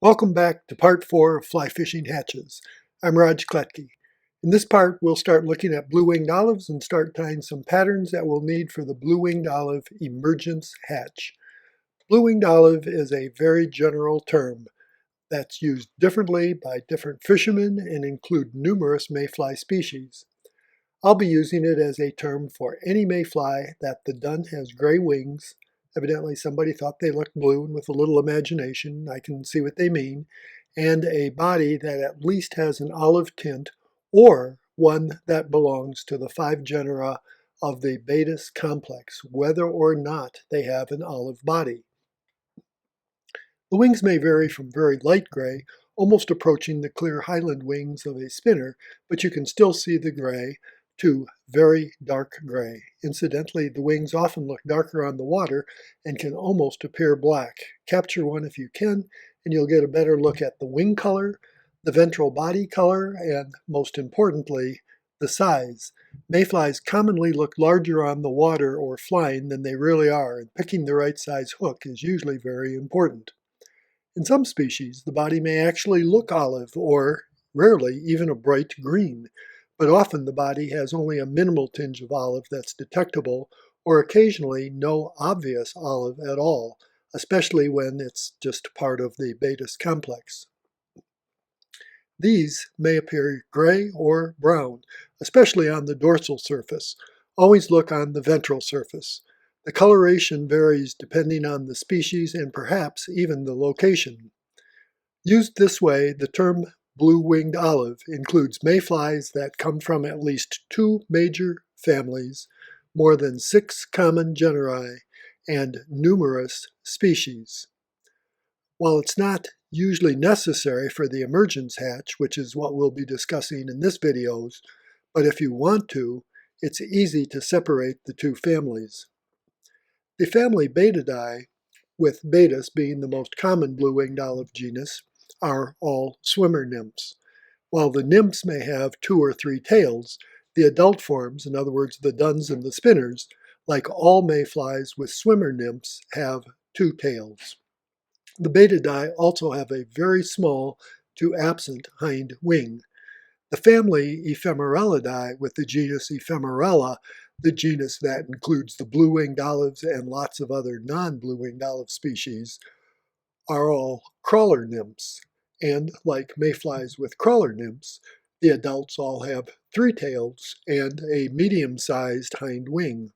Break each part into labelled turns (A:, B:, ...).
A: Welcome back to part 4 of fly fishing hatches. I'm Raj Kletke. In this part, we'll start looking at blue-winged olives and start tying some patterns that we'll need for the blue-winged olive emergence hatch. Blue-winged olive is a very general term that's used differently by different fishermen and include numerous mayfly species. I'll be using it as a term for any mayfly that the dun has gray wings. Evidently somebody thought they looked blue, and with a little imagination I can see what they mean, and a body that at least has an olive tint or one that belongs to the 5 genera of the Batis complex, whether or not they have an olive body. The wings may vary from very light gray, almost approaching the clear highland wings of a spinner, but you can still see the gray, to very dark gray. Incidentally, the wings often look darker on the water and can almost appear black. Capture one if you can, and you'll get a better look at the wing color, the ventral body color, and most importantly, the size. Mayflies commonly look larger on the water or flying than they really are, and picking the right size hook is usually very important. In some species, the body may actually look olive or, rarely, even a bright green, but often the body has only a minimal tinge of olive that's detectable, or occasionally no obvious olive at all, especially when it's just part of the Batis complex. These may appear gray or brown, especially on the dorsal surface. Always look on the ventral surface. The coloration varies depending on the species and perhaps even the location. Used this way, the term blue-winged olive includes mayflies that come from at least 2 major families, more than 6 common genera, and numerous species. While it's not usually necessary for the emergence hatch, which is what we'll be discussing in this video, but if you want to, it's easy to separate the 2 families. The family Betidae, with Batis being the most common blue-winged olive genus, are all swimmer nymphs. While the nymphs may have 2 or 3 tails, the adult forms, in other words the duns and the spinners, like all mayflies with swimmer nymphs, have 2 tails. The Betidae also have a very small to absent hind wing. The family Ephemerellidae with the genus Ephemerella, the genus that includes the blue-winged olives and lots of other non-blue-winged olive species, are all crawler nymphs. And like mayflies with crawler nymphs, the adults all have 3 tails and a medium-sized hind wing.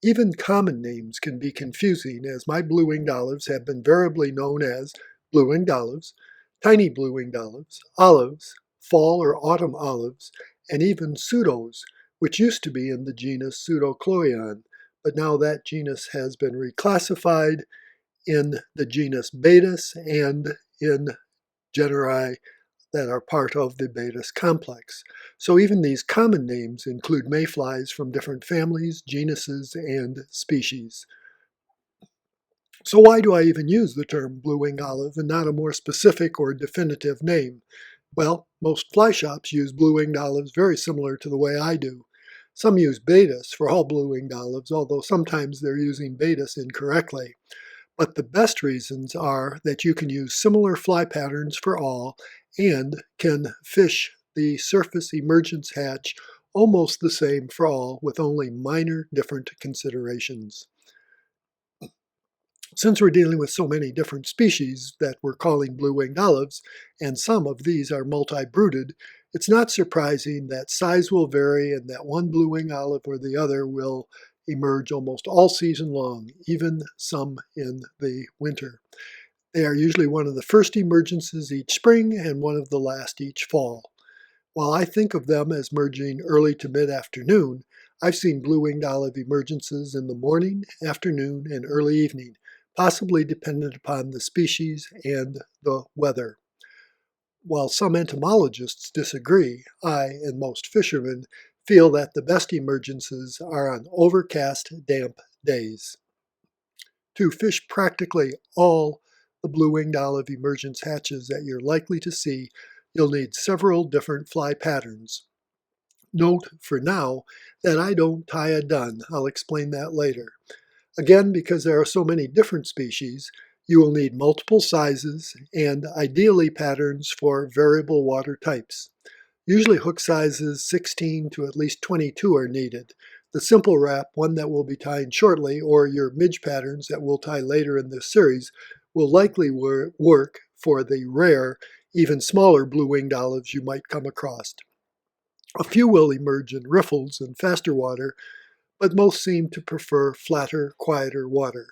A: Even common names can be confusing, as my blue-winged olives have been variably known as blue-winged olives, tiny blue-winged olives, fall or autumn olives, and even pseudos, which used to be in the genus Pseudochlorion, but now that genus has been reclassified in the genus Batis and in genera that are part of the Batis complex. So even these common names include mayflies from different families, genuses, and species. So why do I even use the term blue-winged olive and not a more specific or definitive name? Well, most fly shops use blue-winged olives very similar to the way I do. Some use Batis for all blue-winged olives, although sometimes they're using Batis incorrectly. But the best reasons are that you can use similar fly patterns for all and can fish the surface emergence hatch almost the same for all, with only minor different considerations. Since we're dealing with so many different species that we're calling blue-winged olives, and some of these are multi-brooded, it's not surprising that size will vary and that one blue-winged olive or the other will emerge almost all season long, even some in the winter. They are usually one of the first emergences each spring and one of the last each fall. While I think of them as merging early to mid-afternoon, I've seen blue-winged olive emergences in the morning, afternoon, and early evening, possibly dependent upon the species and the weather. While some entomologists disagree, I and most fishermen feel that the best emergences are on overcast, damp days. To fish practically all the blue-winged olive emergence hatches that you're likely to see, you'll need several different fly patterns. Note, for now, that I don't tie a dun. I'll explain that later. Again, because there are so many different species, You will need multiple sizes and ideally patterns for variable water types. Usually hook sizes 16 to at least 22 are needed. The simple wrap, one that will be tying shortly, or your midge patterns that we'll tie later in this series, will likely work for the rare, even smaller blue-winged olives you might come across. A few will emerge in riffles and faster water, but most seem to prefer flatter, quieter water.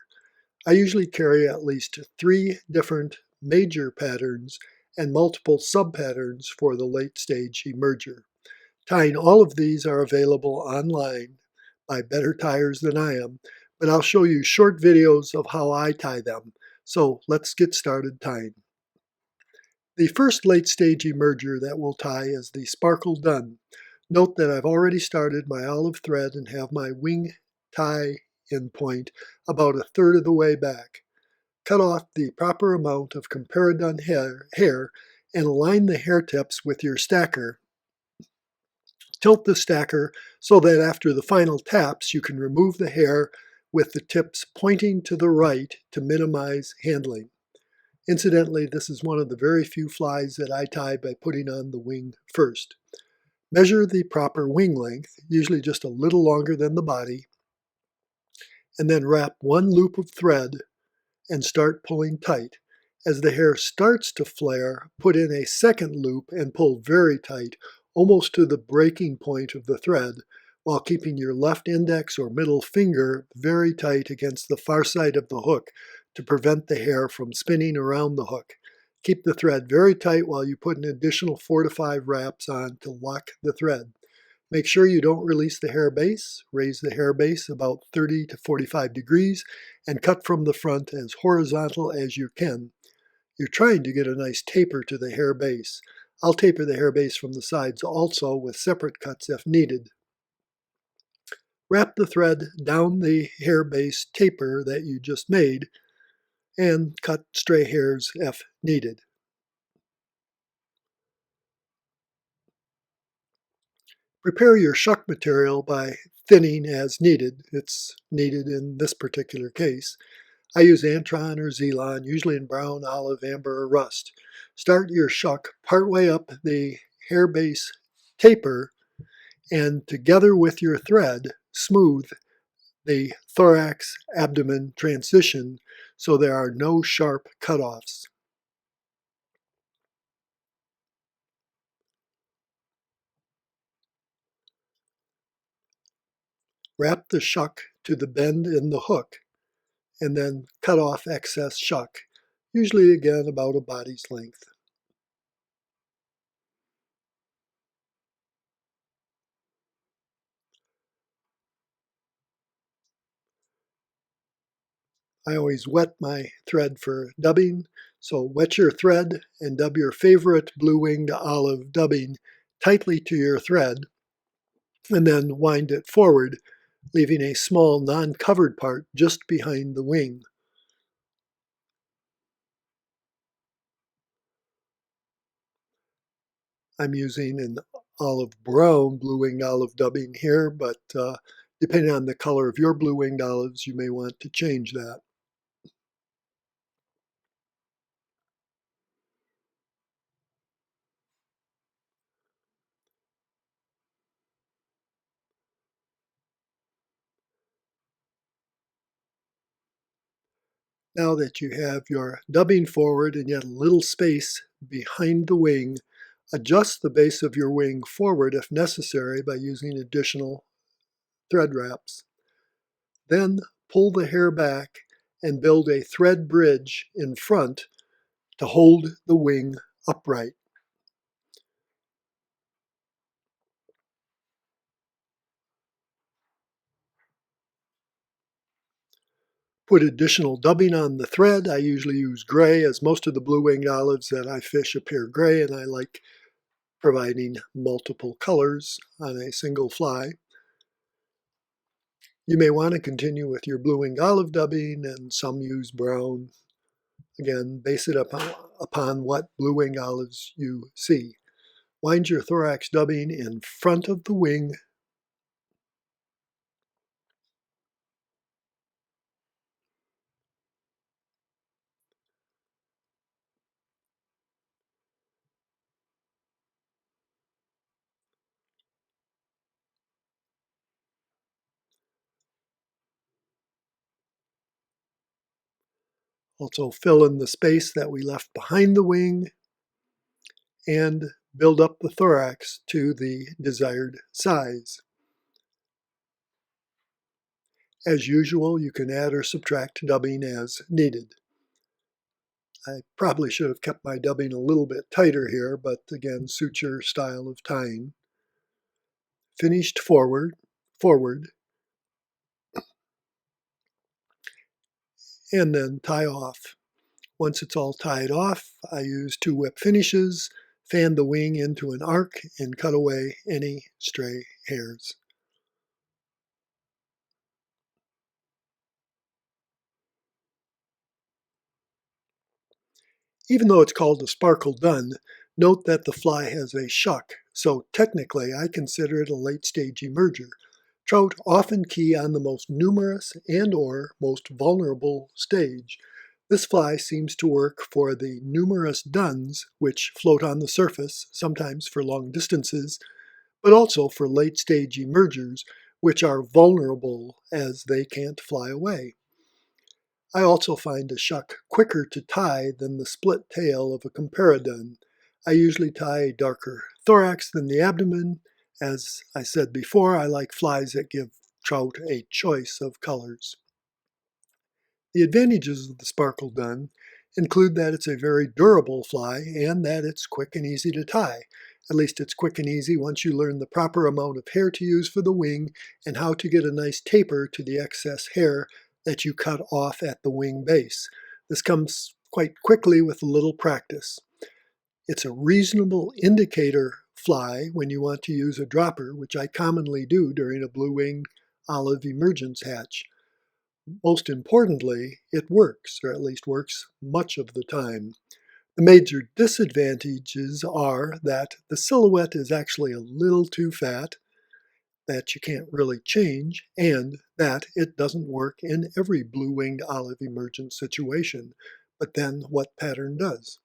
A: I usually carry at least 3 different major patterns and multiple sub-patterns for the late stage emerger. Tying all of these are available online by better tiers than I am, but I'll show you short videos of how I tie them. So let's get started tying. The first late stage emerger that we'll tie is the Sparkle Done. Note that I've already started my olive thread and have my wing tie in point about a third of the way back. Cut off the proper amount of comparadun hair and align the hair tips with your stacker. Tilt the stacker so that after the final taps you can remove the hair with the tips pointing to the right to minimize handling. Incidentally, this is one of the very few flies that I tie by putting on the wing first. Measure the proper wing length, usually just a little longer than the body, and then wrap one loop of thread and start pulling tight. As the hair starts to flare, put in a second loop and pull very tight, almost to the breaking point of the thread, while keeping your left index or middle finger very tight against the far side of the hook to prevent the hair from spinning around the hook. Keep the thread very tight while you put an additional 4 to 5 wraps on to lock the thread. Make sure you don't release the hair base. Raise the hair base about 30 to 45 degrees and cut from the front as horizontal as you can. You're trying to get a nice taper to the hair base. I'll taper the hair base from the sides also with separate cuts if needed. Wrap the thread down the hair base taper that you just made and cut stray hairs if needed. Prepare your shuck material by thinning as needed. It's needed in this particular case. I use Antron or Zelon, usually in brown, olive, amber, or rust. Start your shuck partway up the hair base taper and together with your thread, smooth the thorax-abdomen transition so there are no sharp cutoffs. Wrap the shuck to the bend in the hook and then cut off excess shuck, usually again about a body's length. I always wet my thread for dubbing, so wet your thread and dub your favorite blue-winged olive dubbing tightly to your thread, and then wind it forward, leaving a small non-covered part just behind the wing. I'm using an olive brown blue-winged olive dubbing here, but depending on the color of your blue-winged olives, you may want to change that. Now that you have your dubbing forward and yet a little space behind the wing, adjust the base of your wing forward if necessary by using additional thread wraps. Then pull the hair back and build a thread bridge in front to hold the wing upright. Put additional dubbing on the thread. I usually use gray, as most of the blue-winged olives that I fish appear gray, and I like providing multiple colors on a single fly. You may want to continue with your blue-winged olive dubbing, and some use brown. Again, base it upon what blue-winged olives you see. Wind your thorax dubbing in front of the wing. Also fill in the space that we left behind the wing and build up the thorax to the desired size. As usual, you can add or subtract dubbing as needed. I probably should have kept my dubbing a little bit tighter here, but again, suit your style of tying. Finished forward, and then tie off. Once it's all tied off, I use 2-whip finishes, fan the wing into an arc, and cut away any stray hairs. Even though it's called a sparkle dun, note that the fly has a shuck, so technically I consider it a late-stage emerger. Trout often key on the most numerous and/or most vulnerable stage. This fly seems to work for the numerous duns, which float on the surface, sometimes for long distances, but also for late-stage emergers, which are vulnerable as they can't fly away. I also find a shuck quicker to tie than the split tail of a comparadun. I usually tie a darker thorax than the abdomen. As I said before, I like flies that give trout a choice of colors. The advantages of the sparkle dun include that it's a very durable fly and that it's quick and easy to tie. At least it's quick and easy once you learn the proper amount of hair to use for the wing and how to get a nice taper to the excess hair that you cut off at the wing base. This comes quite quickly with a little practice. It's a reasonable indicator fly when you want to use a dropper, which I commonly do during a blue-winged olive emergence hatch. Most importantly, it works, or at least works much of the time. The major disadvantages are that the silhouette is actually a little too fat, that you can't really change, and that it doesn't work in every blue-winged olive emergence situation. But then what pattern does?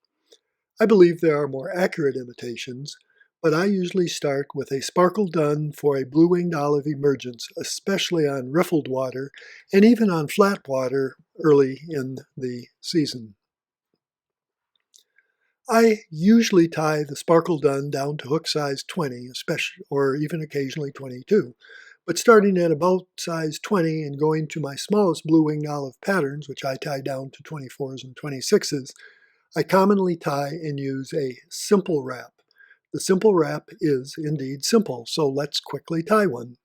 A: I believe there are more accurate imitations, but I usually start with a sparkle dun for a blue-winged olive emergence, especially on riffled water and even on flat water early in the season. I usually tie the sparkle dun down to hook size 20, especially, or even occasionally 22. But starting at about size 20 and going to my smallest blue-winged olive patterns, which I tie down to 24s and 26s, I commonly tie and use a simple wrap. The simple wrap is indeed simple, so let's quickly tie one.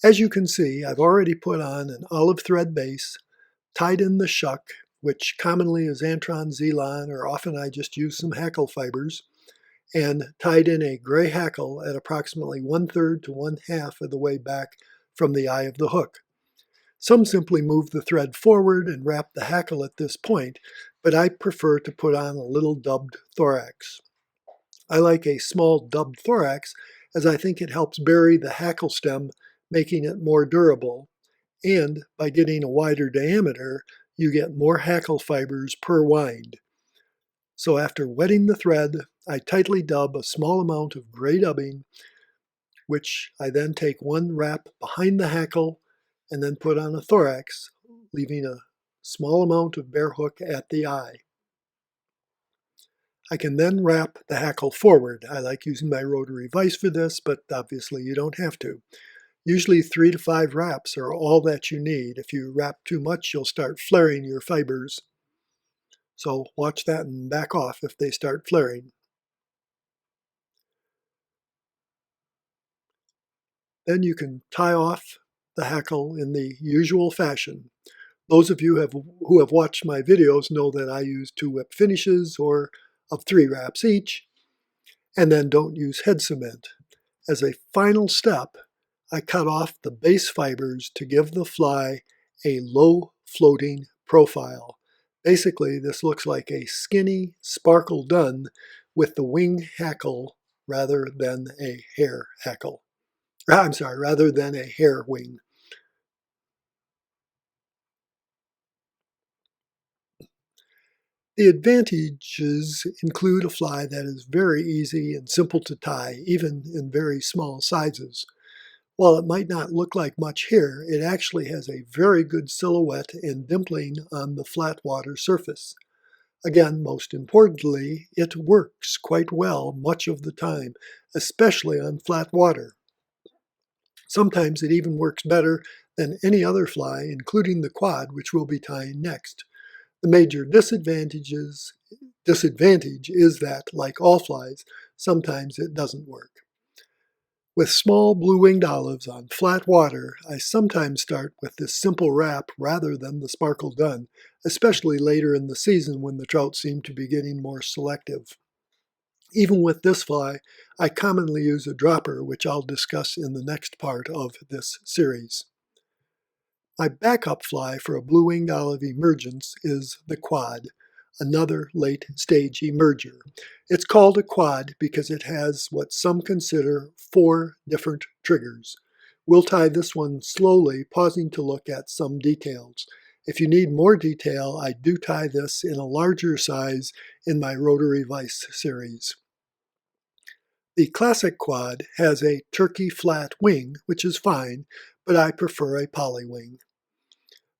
A: As you can see, I've already put on an olive thread base, tied in the shuck, which commonly is Antron Zelon, or often I just use some hackle fibers, and tied in a gray hackle at approximately 1/3 to 1/2 of the way back from the eye of the hook. Some simply move the thread forward and wrap the hackle at this point, but I prefer to put on a little dubbed thorax. I like a small dubbed thorax as I think it helps bury the hackle stem, making it more durable. And by getting a wider diameter, you get more hackle fibers per wind. So after wetting the thread, I tightly dub a small amount of gray dubbing, which I then take one wrap behind the hackle and then put on a thorax, leaving a small amount of bare hook at the eye. I can then wrap the hackle forward. I like using my rotary vise for this, but obviously you don't have to. Usually 3 to 5 wraps are all that you need. If you wrap too much, you'll start flaring your fibers. So watch that and back off if they start flaring. Then you can tie off the hackle in the usual fashion. Those of you who have watched my videos know that I use 2-whip finishes or of 3 wraps each, and then don't use head cement. As a final step, I cut off the base fibers to give the fly a low floating profile. Basically, this looks like a skinny sparkle dun with the wing hackle rather than a hair hackle. I'm sorry, rather than a hair wing. The advantages include a fly that is very easy and simple to tie, even in very small sizes. While it might not look like much here, it actually has a very good silhouette and dimpling on the flat water surface. Again, most importantly, it works quite well much of the time, especially on flat water. Sometimes it even works better than any other fly, including the quad, which we'll be tying next. The major disadvantage is that, like all flies, sometimes it doesn't work. With small blue-winged olives on flat water, I sometimes start with this simple wrap rather than the sparkle done, especially later in the season when the trout seem to be getting more selective. Even with this fly, I commonly use a dropper, which I'll discuss in the next part of this series. My backup fly for a blue-winged olive emergence is the quad, another late-stage emerger. It's called a quad because it has what some consider 4 different triggers. We'll tie this one slowly, pausing to look at some details. If you need more detail, I do tie this in a larger size in my rotary vise series. The classic quad has a turkey flat wing, which is fine, but I prefer a poly wing.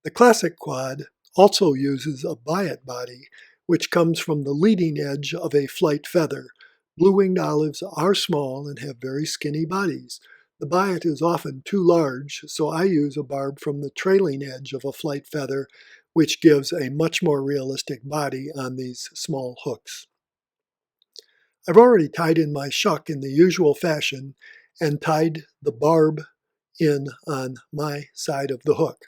A: The classic quad also uses a biot body, which comes from the leading edge of a flight feather. Blue-winged olives are small and have very skinny bodies. The biot is often too large, so I use a barb from the trailing edge of a flight feather, which gives a much more realistic body on these small hooks. I've already tied in my shuck in the usual fashion and tied the barb in on my side of the hook.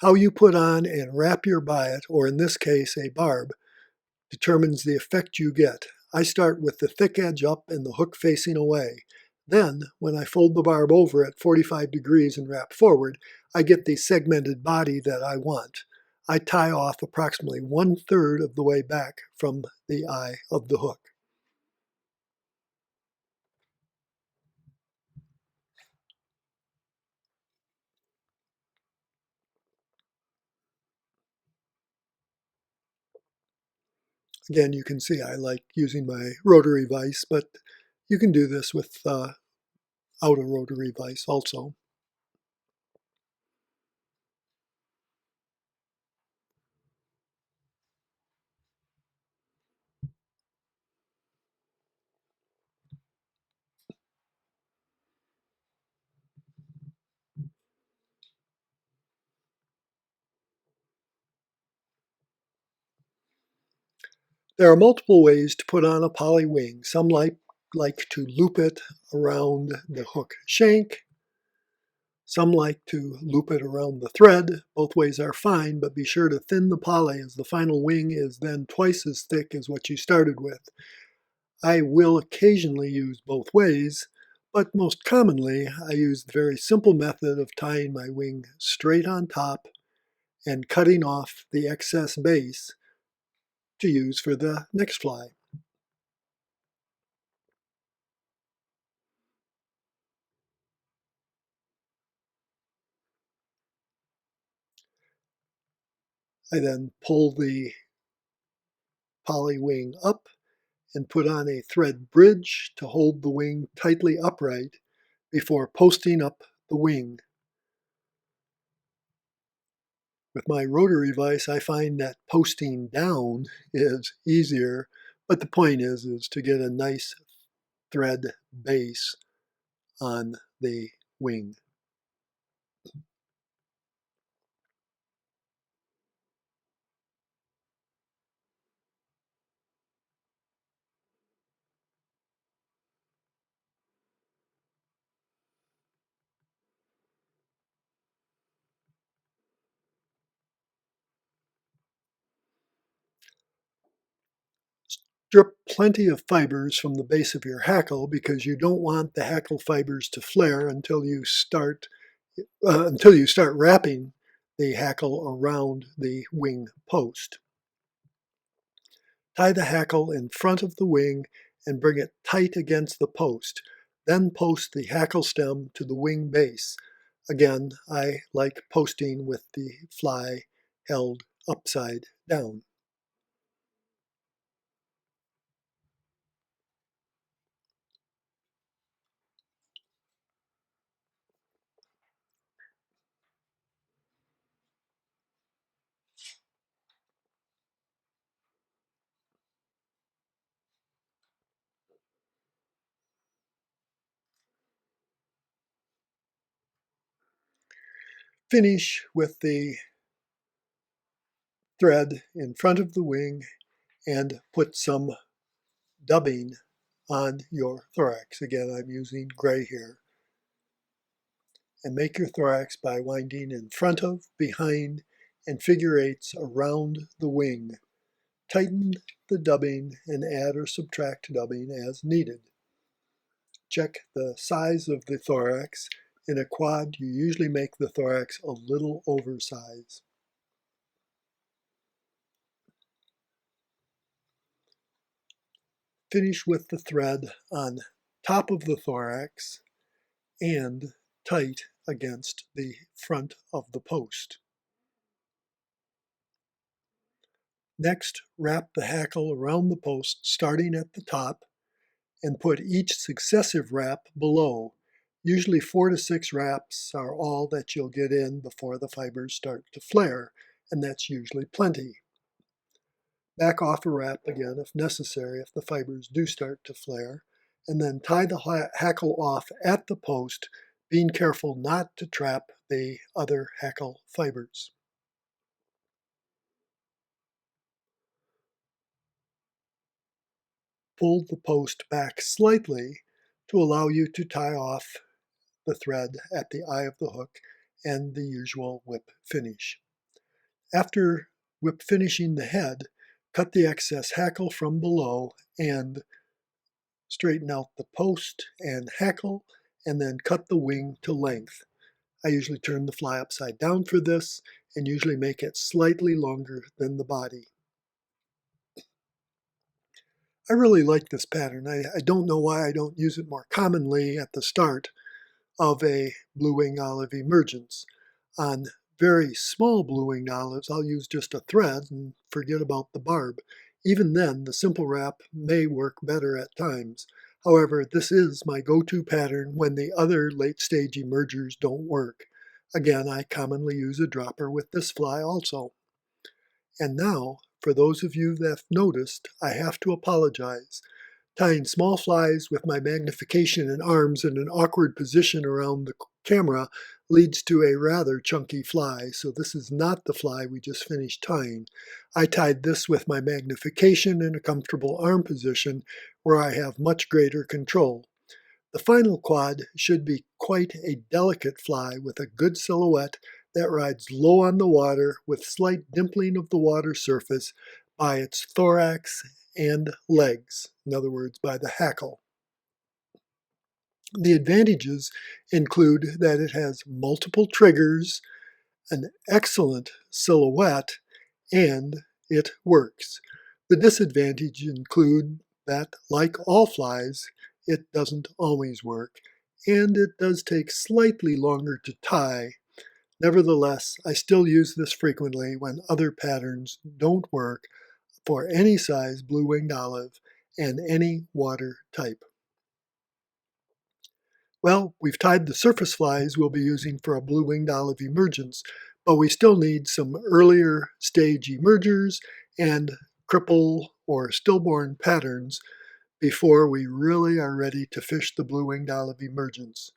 A: How you put on and wrap your biot, or in this case a barb, determines the effect you get. I start with the thick edge up and the hook facing away. Then, when I fold the barb over at 45 degrees and wrap forward, I get the segmented body that I want. I tie off approximately 1/3 of the way back from the eye of the hook. Again, you can see I like using my rotary vise, but you can do this without a rotary vise also. There are multiple ways to put on a poly wing. Some like to loop it around the hook shank. Some like to loop it around the thread. Both ways are fine, but be sure to thin the poly as the final wing is then twice as thick as what you started with. I will occasionally use both ways, but most commonly I use the very simple method of tying my wing straight on top and cutting off the excess base to use for the next fly. I then pull the poly wing up and put on a thread bridge to hold the wing tightly upright before posting up the wing. With my rotary vise, I find that posting down is easier, but the point is to get a nice thread base on the wing. Strip plenty of fibers from the base of your hackle because you don't want the hackle fibers to flare until you start wrapping the hackle around the wing post. Tie the hackle in front of the wing and bring it tight against the post. Then post the hackle stem to the wing base. Again, I like posting with the fly held upside down. Finish with the thread in front of the wing and put some dubbing on your thorax. Again, I'm using gray here. And make your thorax by winding in front of, behind, and figure eights around the wing. Tighten the dubbing and add or subtract dubbing as needed. Check the size of the thorax. In a quad, you usually make the thorax a little oversized. Finish with the thread on top of the thorax and tight against the front of the post. Next, wrap the hackle around the post starting at the top and put each successive wrap below. Usually 4 to 6 wraps are all that you'll get in before the fibers start to flare, and that's usually plenty. Back off a wrap again if necessary if the fibers do start to flare, and then tie the hackle off at the post, being careful not to trap the other hackle fibers. Pull the post back slightly to allow you to tie off the thread at the eye of the hook and the usual whip finish. After whip finishing the head, cut the excess hackle from below and straighten out the post and hackle, and then cut the wing to length. I usually turn the fly upside down for this and usually make it slightly longer than the body. I really like this pattern. I don't know why I don't use it more commonly at the start of a blue-winged olive emergence. On very small blue-winged olives, I'll use just a thread and forget about the barb. Even then, the simple wrap may work better at times. However, this is my go-to pattern when the other late-stage emergers don't work. Again, I commonly use a dropper with this fly also. And now, for those of you that have noticed, I have to apologize. Tying small flies with my magnification and arms in an awkward position around the camera leads to a rather chunky fly, so this is not the fly we just finished tying. I tied this with my magnification in a comfortable arm position where I have much greater control. The final quad should be quite a delicate fly with a good silhouette that rides low on the water with slight dimpling of the water surface by its thorax and legs, in other words, by the hackle. The advantages include that it has multiple triggers, an excellent silhouette, and it works. The disadvantages include that, like all flies, it doesn't always work, and it does take slightly longer to tie. Nevertheless, I still use this frequently when other patterns don't work for any size blue-winged olive and any water type. Well, we've tied the surface flies we'll be using for a blue-winged olive emergence, but we still need some earlier stage emergers and cripple or stillborn patterns before we really are ready to fish the blue-winged olive emergence.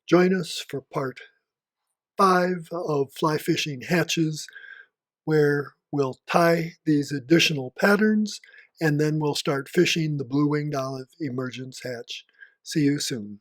A: Join us for part 5 of Fly Fishing Hatches, where we'll tie these additional patterns and then we'll start fishing the blue-winged olive emergence hatch. See you soon.